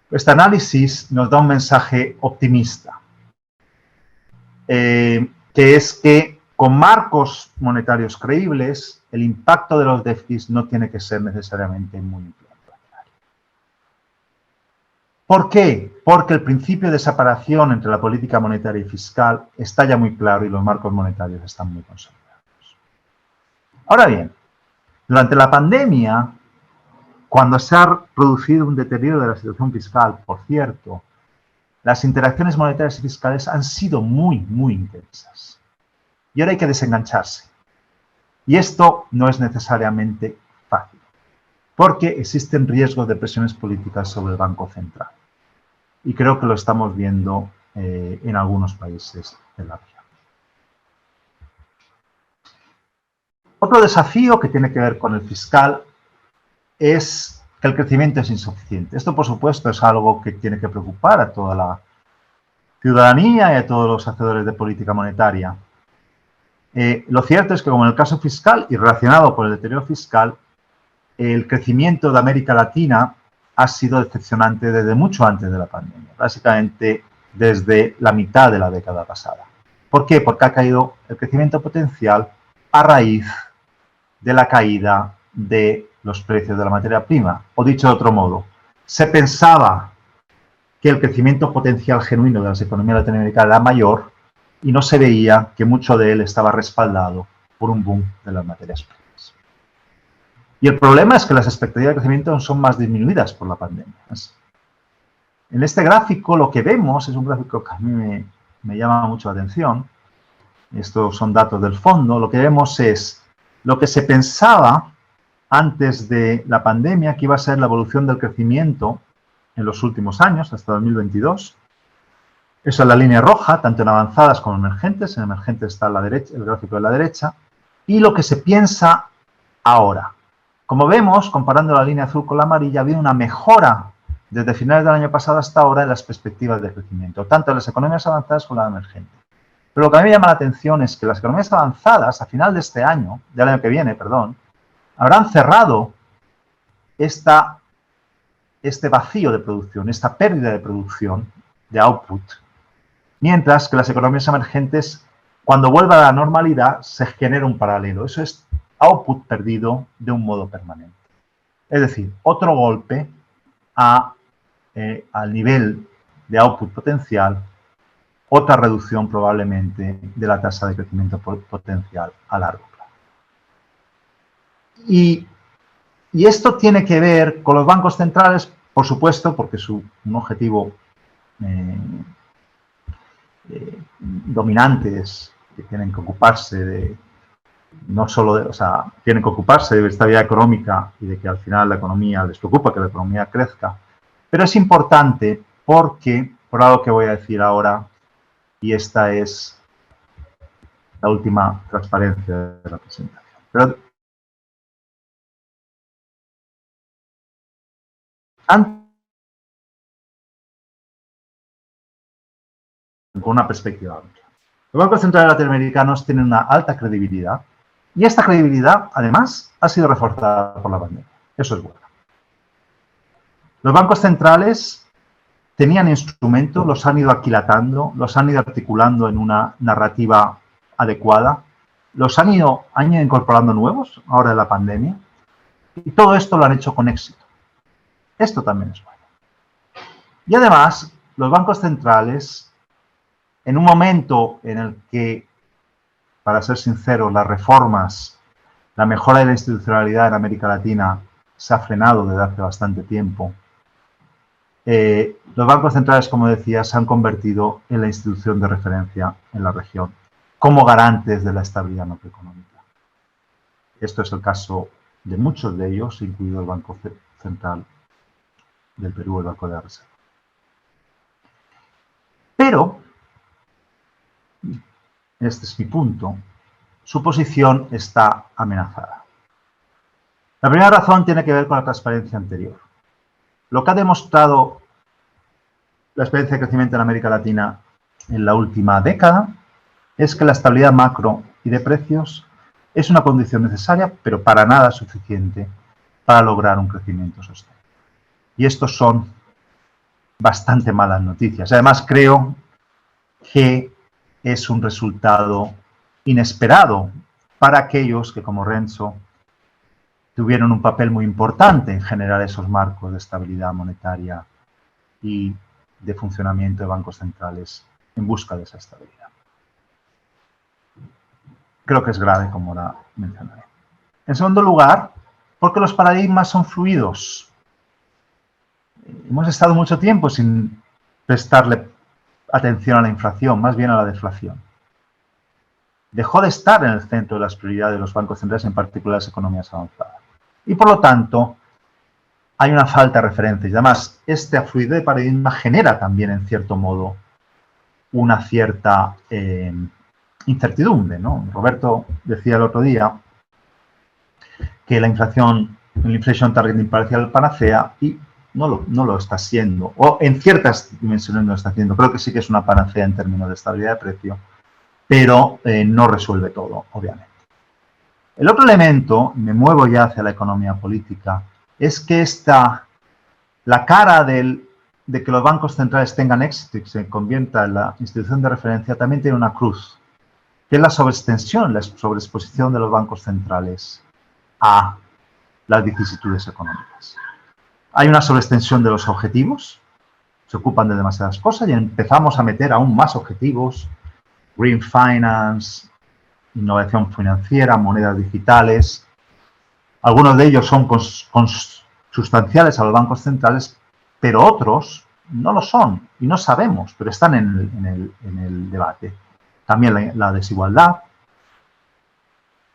este análisis nos da un mensaje optimista, que es que con marcos monetarios creíbles, el impacto de los déficits no tiene que ser necesariamente muy influencial. ¿Por qué? Porque el principio de separación entre la política monetaria y fiscal está ya muy claro y los marcos monetarios están muy consolidados. Ahora bien, durante la pandemia, cuando se ha producido un deterioro de la situación fiscal, por cierto, las interacciones monetarias y fiscales han sido muy, muy intensas. Y ahora hay que desengancharse. Y esto no es necesariamente fácil. porque existen riesgos de presiones políticas sobre el Banco Central. Y creo que lo estamos viendo en algunos países de la región. Otro desafío que tiene que ver con el fiscal es que el crecimiento es insuficiente. Esto, por supuesto, es algo que tiene que preocupar a toda la ciudadanía y a todos los hacedores de política monetaria. Lo cierto es que, como en el caso fiscal y relacionado con el deterioro fiscal, el crecimiento de América Latina ha sido decepcionante desde mucho antes de la pandemia, básicamente desde la mitad de la década pasada. ¿Por qué? Porque ha caído el crecimiento potencial a raíz de la caída de los precios de la materia prima. O dicho de otro modo, se pensaba que el crecimiento potencial genuino de las economías latinoamericanas era mayor y no se veía que mucho de él estaba respaldado por un boom de las materias primas. Y el problema es que las expectativas de crecimiento son más disminuidas por la pandemia. En este gráfico lo que vemos es un gráfico que a mí me llama mucho la atención. Estos son datos del fondo. Lo que vemos es lo que se pensaba antes de la pandemia que iba a ser la evolución del crecimiento en los últimos años, hasta 2022. Esa es la línea roja, tanto en avanzadas como en emergentes. En emergentes está a la derecha, el gráfico de la derecha. Y lo que se piensa ahora. Como vemos, comparando la línea azul con la amarilla, ha habido una mejora desde finales del año pasado hasta ahora en las perspectivas de crecimiento, tanto en las economías avanzadas como en las emergentes. Pero lo que a mí me llama la atención es que las economías avanzadas, a final de este año, del año que viene, perdón, habrán cerrado este vacío de producción, esta pérdida de producción, de output, mientras que las economías emergentes, cuando vuelva a la normalidad, se genera un paralelo. Eso es output perdido de un modo permanente. Es decir, otro golpe al nivel de output potencial, otra reducción probablemente de la tasa de crecimiento potencial a largo plazo. Y esto tiene que ver con los bancos centrales, por supuesto, porque es un objetivo dominante es que tienen que ocuparse de, no solo de, o sea, tienen que ocuparse de estabilidad económica y de que al final la economía, les preocupa que la economía crezca, pero es importante porque, por algo que voy a decir ahora, y esta es la última transparencia de la presentación. Pero con una perspectiva amplia. Los bancos centrales latinoamericanos tienen una alta credibilidad y esta credibilidad, además, ha sido reforzada por la pandemia. Eso es bueno. Los bancos centrales tenían instrumentos, los han ido aquilatando, los han ido articulando en una narrativa adecuada, los han ido incorporando nuevos, ahora en la pandemia, y todo esto lo han hecho con éxito. Esto también es bueno. Y además, los bancos centrales, en un momento en el que, para ser sincero, las reformas, la mejora de la institucionalidad en América Latina se ha frenado desde hace bastante tiempo, los bancos centrales, como decía, se han convertido en la institución de referencia en la región, como garantes de la estabilidad macroeconómica. Esto es el caso de muchos de ellos, incluido el Banco Central del Perú, el Banco de la Reserva. Pero, este es mi punto, su posición está amenazada. La primera razón tiene que ver con la transparencia anterior. Lo que ha demostrado la experiencia de crecimiento en América Latina en la última década es que la estabilidad macro y de precios es una condición necesaria, pero para nada suficiente para lograr un crecimiento sostenible. Y estos son bastante malas noticias. Además, creo que es un resultado inesperado para aquellos que, como Renzo, tuvieron un papel muy importante en generar esos marcos de estabilidad monetaria y de funcionamiento de bancos centrales en busca de esa estabilidad. Creo que es grave, como ahora mencionaré. En segundo lugar, porque los paradigmas son fluidos. Hemos estado mucho tiempo sin prestarle atención a la inflación, más bien a la deflación. Dejó de estar en el centro de las prioridades de los bancos centrales, en particular las economías avanzadas. Y por lo tanto, hay una falta de referencias. Y además, esta fluidez de paradigma genera también, en cierto modo, una cierta incertidumbre, ¿no? Roberto decía el otro día que la inflación, el inflation targeting parecía el panacea y no lo está siendo. O en ciertas dimensiones no lo está haciendo. Creo que sí que es una panacea en términos de estabilidad de precio, pero no resuelve todo, obviamente. El otro elemento, me muevo ya hacia la economía política, es que la cara de que los bancos centrales tengan éxito y se convierta en la institución de referencia también tiene una cruz, que es la sobreextensión, la sobreexposición de los bancos centrales a las vicisitudes económicas. Hay una sobreextensión de los objetivos, se ocupan de demasiadas cosas y empezamos a meter aún más objetivos, green finance, innovación financiera, monedas digitales. Algunos de ellos son sustanciales a los bancos centrales, pero otros no lo son y no sabemos, pero están en el debate. También la desigualdad.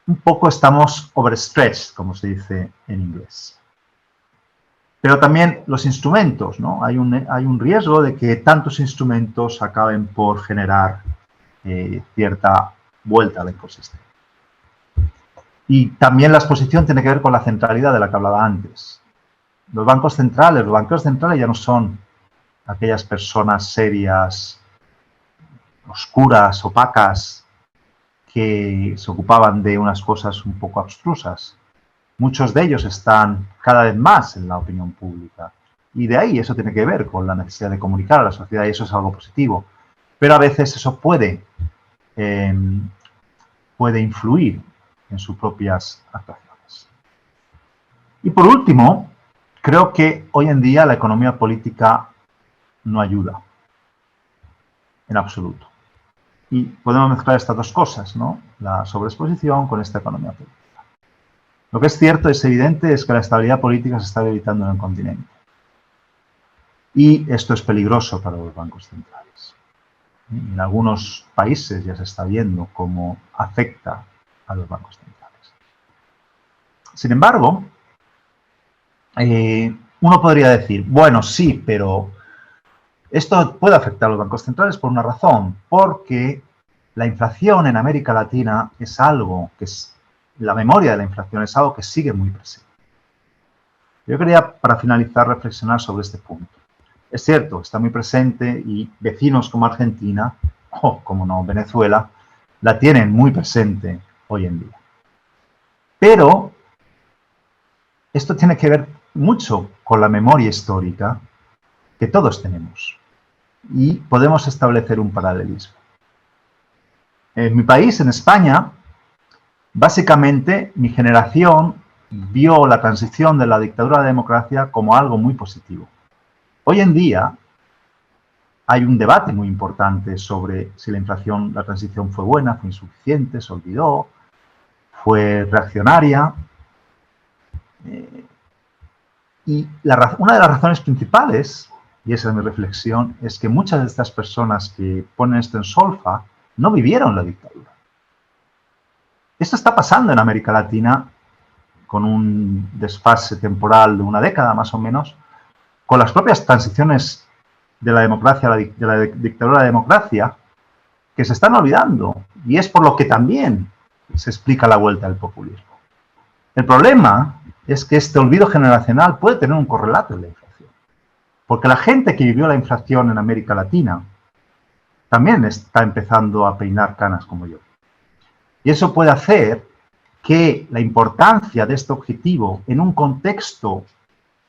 Un poco estamos overstretched, como se dice en inglés. Pero también los instrumentos, ¿no? Hay un riesgo de que tantos instrumentos acaben por generar cierta vuelta al ecosistema. Y también la exposición tiene que ver con la centralidad de la que hablaba antes. Los banqueros centrales ya no son aquellas personas serias, oscuras, opacas, que se ocupaban de unas cosas un poco abstrusas. Muchos de ellos están cada vez más en la opinión pública. Y de ahí eso tiene que ver con la necesidad de comunicar a la sociedad y eso es algo positivo. Pero a veces eso puede influir en sus propias actuaciones. Y por último, creo que hoy en día la economía política no ayuda en absoluto. Y podemos mezclar estas dos cosas, ¿no? La sobreexposición con esta economía política. Lo que es cierto, es evidente, es que la estabilidad política se está debilitando en el continente. Y esto es peligroso para los bancos centrales. En algunos países ya se está viendo cómo afecta a los bancos centrales. Sin embargo, uno podría decir, bueno, sí, pero esto puede afectar a los bancos centrales por una razón, porque la inflación en América Latina es algo que la memoria de la inflación es algo que sigue muy presente. Yo quería, para finalizar, reflexionar sobre este punto. Es cierto, está muy presente y vecinos como Argentina, o como no, Venezuela, la tienen muy presente hoy en día. Pero esto tiene que ver mucho con la memoria histórica que todos tenemos y podemos establecer un paralelismo. En mi país, en España, básicamente mi generación vio la transición de la dictadura a la democracia como algo muy positivo. Hoy en día hay un debate muy importante sobre si la transición fue buena, fue insuficiente, se olvidó, fue reaccionaria. Y una de las razones principales, y esa es mi reflexión, es que muchas de estas personas que ponen esto en solfa no vivieron la dictadura. Esto está pasando en América Latina con un desfase temporal de una década más o menos, con las propias transiciones de la democracia, de la dictadura a la democracia, que se están olvidando. Y es por lo que también se explica la vuelta del populismo. El problema es que este olvido generacional puede tener un correlato en la inflación. Porque la gente que vivió la inflación en América Latina también está empezando a peinar canas como yo. Y eso puede hacer que la importancia de este objetivo en un contexto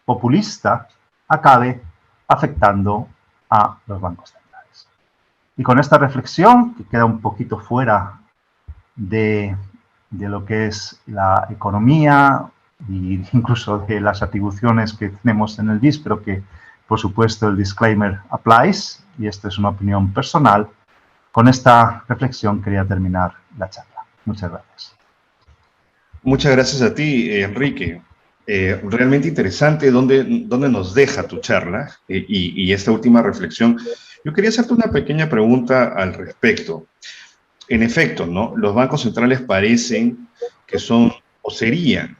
populista acabe afectando a los bancos centrales. Y con esta reflexión, que queda un poquito fuera de lo que es la economía e incluso de las atribuciones que tenemos en el BIS, pero que, por supuesto, el disclaimer applies, y esta es una opinión personal, con esta reflexión quería terminar la charla. Muchas gracias. Muchas gracias a ti, Enrique. Realmente interesante dónde nos deja tu charla y esta última reflexión. Yo quería hacerte una pequeña pregunta al respecto. En efecto, ¿no? Los bancos centrales parecen que son o serían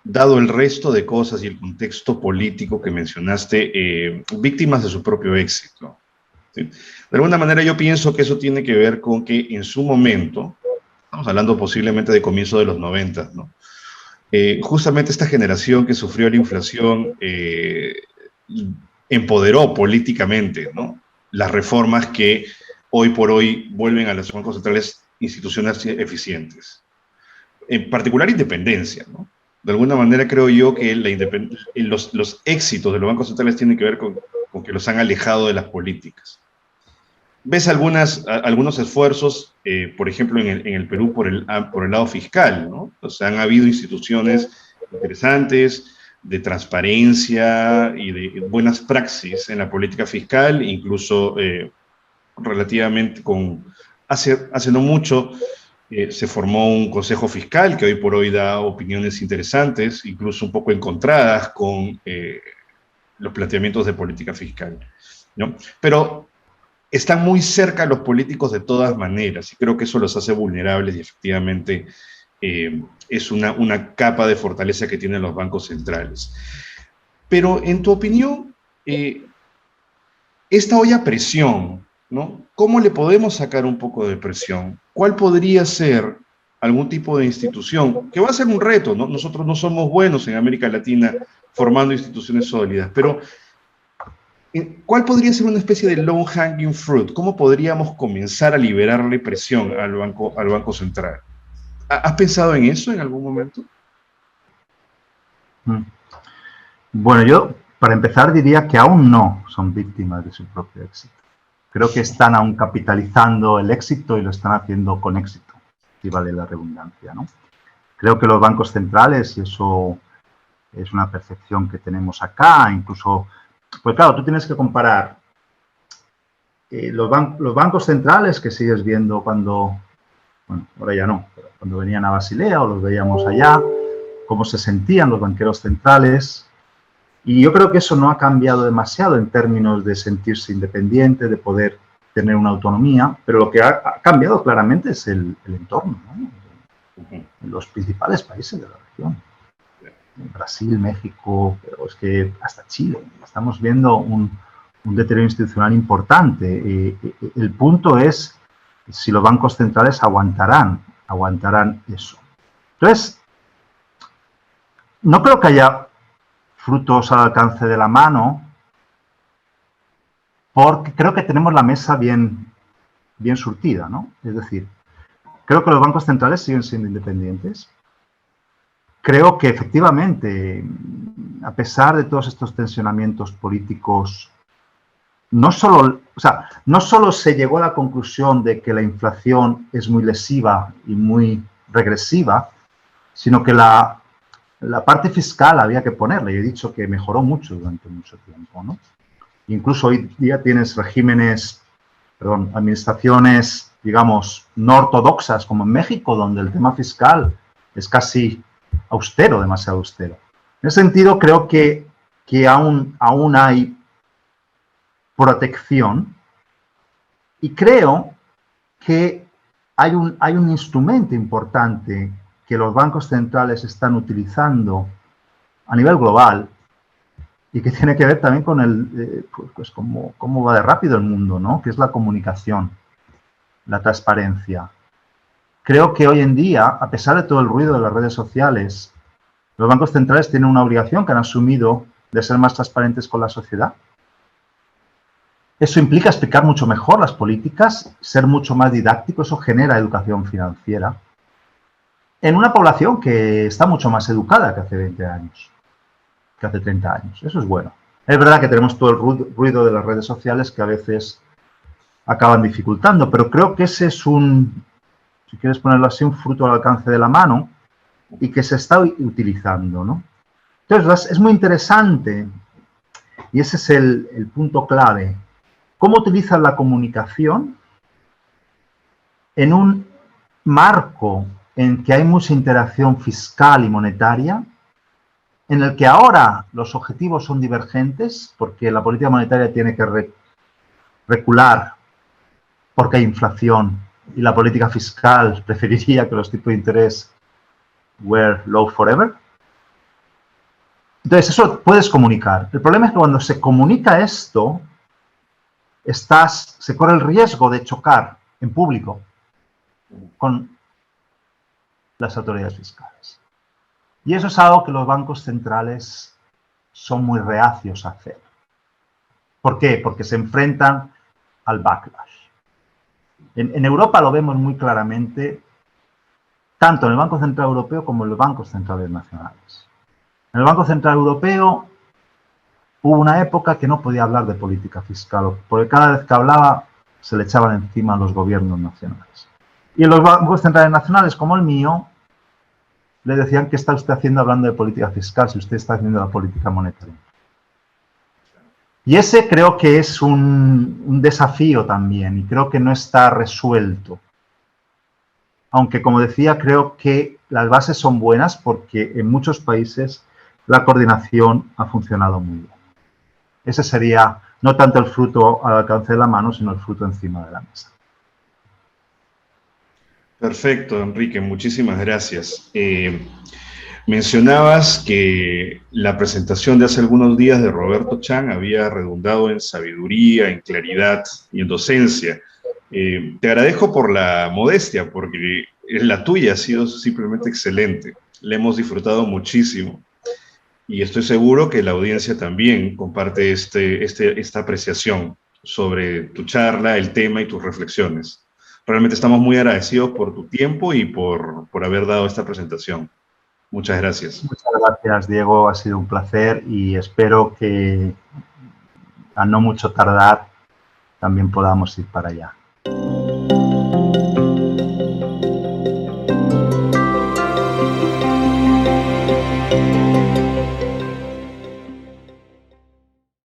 dado el resto de cosas y el contexto político que mencionaste, víctimas de su propio éxito. ¿Sí? De alguna manera yo pienso que eso tiene que ver con que en su momento, estamos hablando posiblemente de comienzo de los 90, ¿no? Justamente esta generación que sufrió la inflación empoderó políticamente, ¿no?, las reformas que hoy por hoy vuelven a los bancos centrales instituciones eficientes. En particular, independencia, ¿no? De alguna manera creo yo que los éxitos de los bancos centrales tienen que ver con que los han alejado de las políticas. Ves algunos esfuerzos, por ejemplo, en el Perú por el lado fiscal, ¿no? O sea, han habido instituciones interesantes de transparencia y de buenas praxis en la política fiscal, incluso relativamente hace no mucho se formó un consejo fiscal que hoy por hoy da opiniones interesantes, incluso un poco encontradas con los planteamientos de política fiscal, ¿no? Pero están muy cerca los políticos de todas maneras, y creo que eso los hace vulnerables y efectivamente es una capa de fortaleza que tienen los bancos centrales. Pero, en tu opinión, esta olla a presión, ¿no?, ¿cómo le podemos sacar un poco de presión? ¿Cuál podría ser algún tipo de institución? Que va a ser un reto, ¿no? Nosotros no somos buenos en América Latina formando instituciones sólidas, pero ¿cuál podría ser una especie de low hanging fruit? ¿Cómo podríamos comenzar a liberarle presión al Banco Central? ¿Has pensado en eso en algún momento? Bueno, yo, para empezar, diría que aún no son víctimas de su propio éxito. Creo que están aún capitalizando el éxito y lo están haciendo con éxito, si vale la redundancia, ¿no? Creo que los bancos centrales, y eso es una percepción que tenemos acá, incluso, pues claro, tú tienes que comparar los bancos centrales que sigues viendo cuando, bueno, ahora ya no, pero cuando venían a Basilea o los veíamos allá, cómo se sentían los banqueros centrales. Y yo creo que eso no ha cambiado demasiado en términos de sentirse independiente, de poder tener una autonomía, pero lo que ha cambiado claramente es el entorno, ¿no? En los principales países de la región. En Brasil, México, pero es que hasta Chile. Estamos viendo un deterioro institucional importante. El punto es si los bancos centrales aguantarán eso. Entonces, no creo que haya frutos al alcance de la mano, porque creo que tenemos la mesa bien surtida, ¿no? Es decir, creo que los bancos centrales siguen siendo independientes. Creo que efectivamente, a pesar de todos estos tensionamientos políticos, no solo se llegó a la conclusión de que la inflación es muy lesiva y muy regresiva, sino que la parte fiscal había que ponerla, y he dicho que mejoró mucho durante mucho tiempo, ¿no? Incluso hoy día tienes administraciones, digamos, no ortodoxas, como en México, donde el tema fiscal es casi austero, demasiado austero. En ese sentido, creo que aún hay protección, y creo que hay un instrumento importante que los bancos centrales están utilizando a nivel global y que tiene que ver también con pues cómo va de rápido el mundo, ¿no? Que es la comunicación, la transparencia. Creo que hoy en día, a pesar de todo el ruido de las redes sociales, los bancos centrales tienen una obligación que han asumido de ser más transparentes con la sociedad. Eso implica explicar mucho mejor las políticas, ser mucho más didáctico, eso genera educación financiera en una población que está mucho más educada que hace 20 años, que hace 30 años. Eso es bueno. Es verdad que tenemos todo el ruido de las redes sociales que a veces acaban dificultando, pero creo que ese es si quieres ponerlo así, un fruto al alcance de la mano y que se está utilizando, ¿no? Entonces, es muy interesante, y ese es el punto clave, cómo utilizan la comunicación en un marco en que hay mucha interacción fiscal y monetaria, en el que ahora los objetivos son divergentes, porque la política monetaria tiene que recular porque hay inflación, y la política fiscal preferiría que los tipos de interés were low forever. Entonces, eso puedes comunicar. El problema es que cuando se comunica esto, se corre el riesgo de chocar en público con las autoridades fiscales. Y eso es algo que los bancos centrales son muy reacios a hacer. ¿Por qué? Porque se enfrentan al backlash. En Europa lo vemos muy claramente, tanto en el Banco Central Europeo como en los bancos centrales nacionales. En el Banco Central Europeo hubo una época que no podía hablar de política fiscal, porque cada vez que hablaba se le echaban encima a los gobiernos nacionales. Y en los bancos centrales nacionales, como el mío, le decían: ¿qué está usted haciendo hablando de política fiscal si usted está haciendo la política monetaria? Y ese creo que es un desafío también, y creo que no está resuelto. Aunque, como decía, creo que las bases son buenas porque en muchos países la coordinación ha funcionado muy bien. Ese sería no tanto el fruto al alcance de la mano, sino el fruto encima de la mesa. Perfecto, Enrique, muchísimas gracias. Mencionabas que la presentación de hace algunos días de Roberto Chan había redundado en sabiduría, en claridad y en docencia. Te agradezco por la modestia, porque la tuya ha sido simplemente excelente. La hemos disfrutado muchísimo. Y estoy seguro que la audiencia también comparte esta apreciación sobre tu charla, el tema y tus reflexiones. Realmente estamos muy agradecidos por tu tiempo y por haber dado esta presentación. Muchas gracias. Muchas gracias, Diego. Ha sido un placer y espero que a no mucho tardar también podamos ir para allá.